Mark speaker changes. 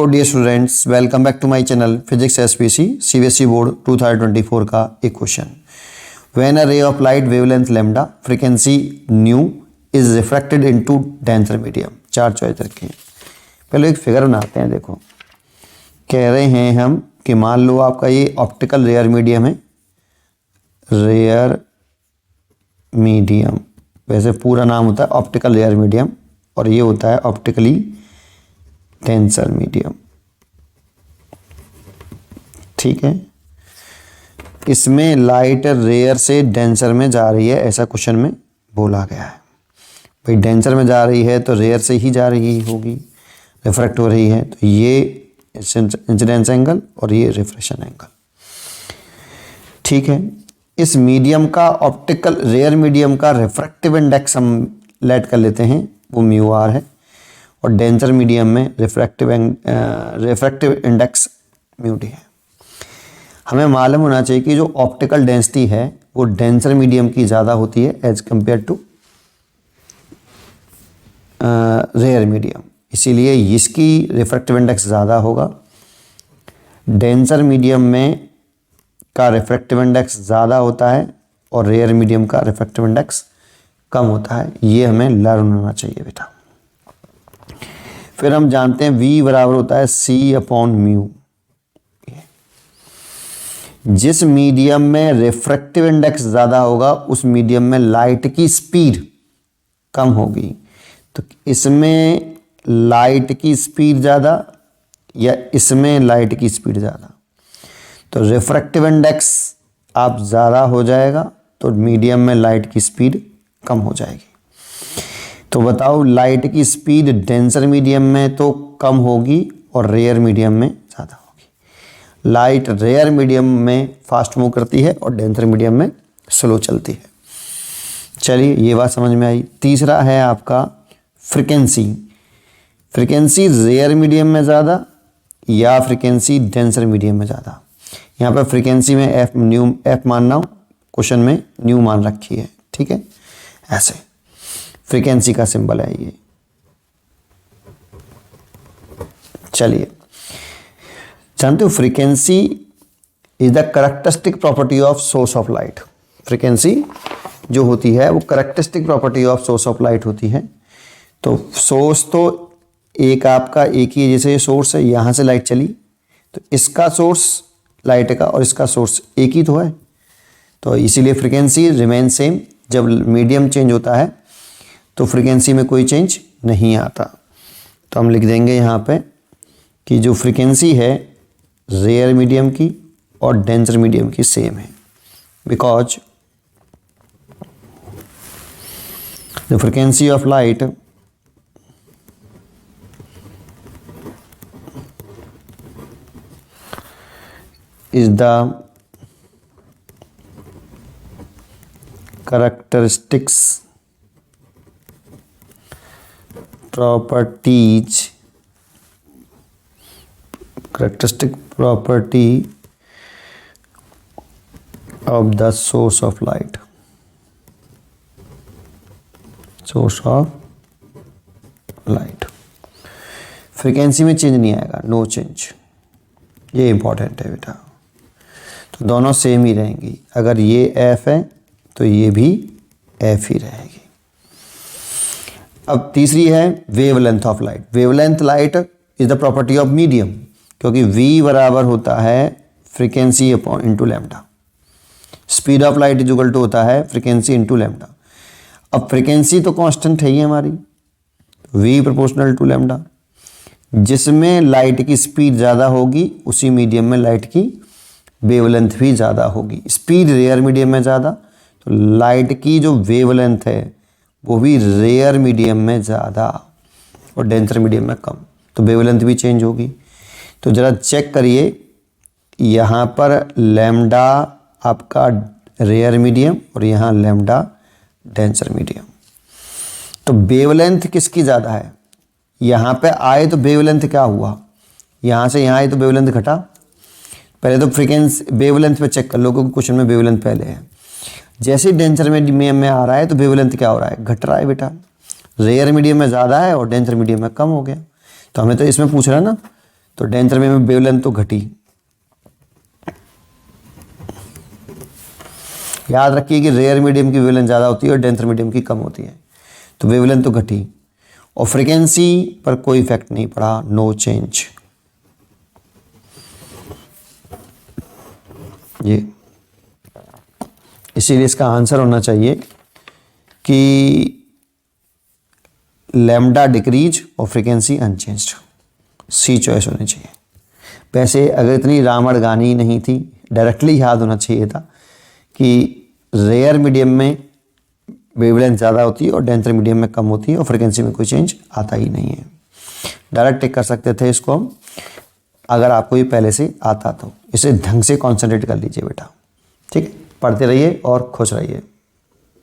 Speaker 1: Dear students, welcome back to my channel physics SPC CBSE board 2024 का एक question. When a ray of light wavelength lambda frequency nu is refracted into denser medium. चार choice रखें। पहले एक figure बनाते हैं। देखो, कह रहे हैं हम कि मान लो आपका ये ऑप्टिकल रेयर मीडियम है, रेयर मीडियम, वैसे पूरा नाम होता है ऑप्टिकल रेयर मीडियम, और ये होता है ऑप्टिकली डेंसर मीडियम। ठीक है, इसमें लाइट रेयर से डेंसर में जा रही है, ऐसा क्वेश्चन में बोला गया है। भाई डेंसर में जा रही है तो रेयर से ही जा रही होगी, रिफ्रैक्ट हो रही है, तो ये इंसिडेंस एंगल और ये रिफ्रेक्शन एंगल। ठीक है, इस मीडियम का ऑप्टिकल रेयर मीडियम का रिफ्रैक्टिव इंडेक्स हम लेट कर लेते हैं, वो म्यू आर है, और डेंसर मीडियम में रिफ्रैक्टिव इंडेक्स म्यू डी है। हमें मालूम होना चाहिए कि जो ऑप्टिकल डेंसिटी है वो डेंसर मीडियम की ज़्यादा होती है as compare to rare medium, इसीलिए इसकी रिफ्रैक्टिव इंडेक्स ज़्यादा होगा। डेंसर मीडियम में का रिफ्रैक्टिव इंडेक्स ज़्यादा होता है और रेयर मीडियम का रिफ्रैक्टिव इंडेक्स कम होता है। ये हमें लर्न होना चाहिए बेटा। फिर हम जानते हैं V बराबर होता है C/μ। जिस मीडियम में रिफ्रैक्टिव इंडेक्स ज़्यादा होगा उस मीडियम में लाइट की स्पीड कम होगी। तो इसमें लाइट की स्पीड ज़्यादा या इसमें लाइट की स्पीड ज़्यादा, तो रिफ्रैक्टिव इंडेक्स आप ज़्यादा हो जाएगा तो मीडियम में लाइट की स्पीड कम हो जाएगी। तो बताओ, लाइट की स्पीड डेंसर मीडियम में तो कम होगी और रेयर मीडियम में ज़्यादा होगी। लाइट रेयर मीडियम में फास्ट मूव करती है और डेंसर मीडियम में स्लो चलती है। चलिए, ये बात समझ में आई। तीसरा है आपका फ्रीक्वेंसी। फ्रीक्वेंसी रेयर मीडियम में ज़्यादा या फ्रीक्वेंसी डेंसर मीडियम में ज़्यादा। यहाँ पर फ्रीक्वेंसी में एफ मानना हो, क्वेश्चन में न्यू मान रखी है। ठीक है, ऐसे फ्रीक्वेंसी का सिंबल है ये। चलिए, जानते हो frequency is the characteristic property of source of light. Frequency जो होती है वो characteristic property of source of light होती है। तो सोर्स तो एक आपका एक ही है, जैसे ये सोर्स है, यहाँ से लाइट चली तो इसका सोर्स लाइट का और इसका सोर्स एक ही तो है, तो इसीलिए फ्रीक्वेंसी रिमेन सेम। जब मीडियम चेंज होता है तो फ्रीक्वेंसी में कोई चेंज नहीं आता। तो हम लिख देंगे यहाँ पे कि जो फ्रीक्वेंसी है रेयर मीडियम की और डेंसर मीडियम की सेम है, because the frequency of light is the characteristic property of the source of light. Source of light. Frequency में चेंज नहीं आएगा, नो चेंज। ये इंपॉर्टेंट है बेटा। तो दोनों सेम ही रहेंगी। अगर ये एफ है तो ये भी एफ ही रहेगी। अब तीसरी है wavelength of light. Wavelength light is the property of medium, क्योंकि V बराबर होता है frequency upon into lambda. Speed of light is equal to होता है फ्रीक्वेंसी इंटू लैम्डा। अब फ्रीक्वेंसी तो कांस्टेंट है ही हमारी, V प्रोपोर्शनल टू लैम्डा। जिसमें लाइट की स्पीड ज़्यादा होगी उसी मीडियम में लाइट की वेवलेंथ भी ज़्यादा होगी। स्पीड रेयर मीडियम में ज़्यादा, तो लाइट की जो वेवलेंथ है वो भी रेयर मीडियम में ज़्यादा और डेंसर मीडियम में कम, तो वेवलेंथ भी चेंज होगी। तो ज़रा चेक करिए, यहाँ पर लैम्डा आपका रेयर मीडियम और यहाँ लैम्डा डेंसर मीडियम। तो वेवलेंथ किसकी ज़्यादा है? यहाँ पे आए तो वेवलेंथ क्या हुआ, यहाँ से यहाँ आए तो वेवलेंथ घटा। पहले तो फ्रीक्वेंसी वेवलेंथ पे चेक कर लो, क्योंकि क्वेश्चन में वेवलेंथ पहले है। जैसे ही डेंसर मीडियम में आ रहा है तो वेवलेंथ क्या हो रहा है, घट रहा है बेटा। रेयर मीडियम में ज़्यादा है और डेंसर मीडियम में कम हो गया। तो हमें तो इसमें पूछ रहा है ना तो डेंसर मीडियम में वेवलेंथ तो घटी। याद रखिए कि रेयर मीडियम की वेवलेंथ ज़्यादा होती है और डेंसर मीडियम की कम होती है, तो वेवलेंथ तो घटी और फ्रीक्वेंसी पर कोई इफेक्ट नहीं पड़ा, नो चेंज। ये इसीलिए इसका आंसर होना चाहिए कि लैम्डा डिक्रीज और फ्रीक्वेंसी अनचेंज्ड, सी चॉइस होनी चाहिए। वैसे अगर इतनी रामड़ गानी नहीं थी, डायरेक्टली याद होना चाहिए था कि रेयर मीडियम में वेवलेंथ ज़्यादा होती है और डेंसर मीडियम में कम होती है और फ्रीक्वेंसी में कोई चेंज आता ही नहीं है। डायरेक्ट टिक कर सकते थे इसको हम, अगर आपको ये पहले से आता तो। इसे ढंग से कॉन्सेंट्रेट कर लीजिए बेटा, ठीक है। पढ़ते रहिए और खुश रहिए।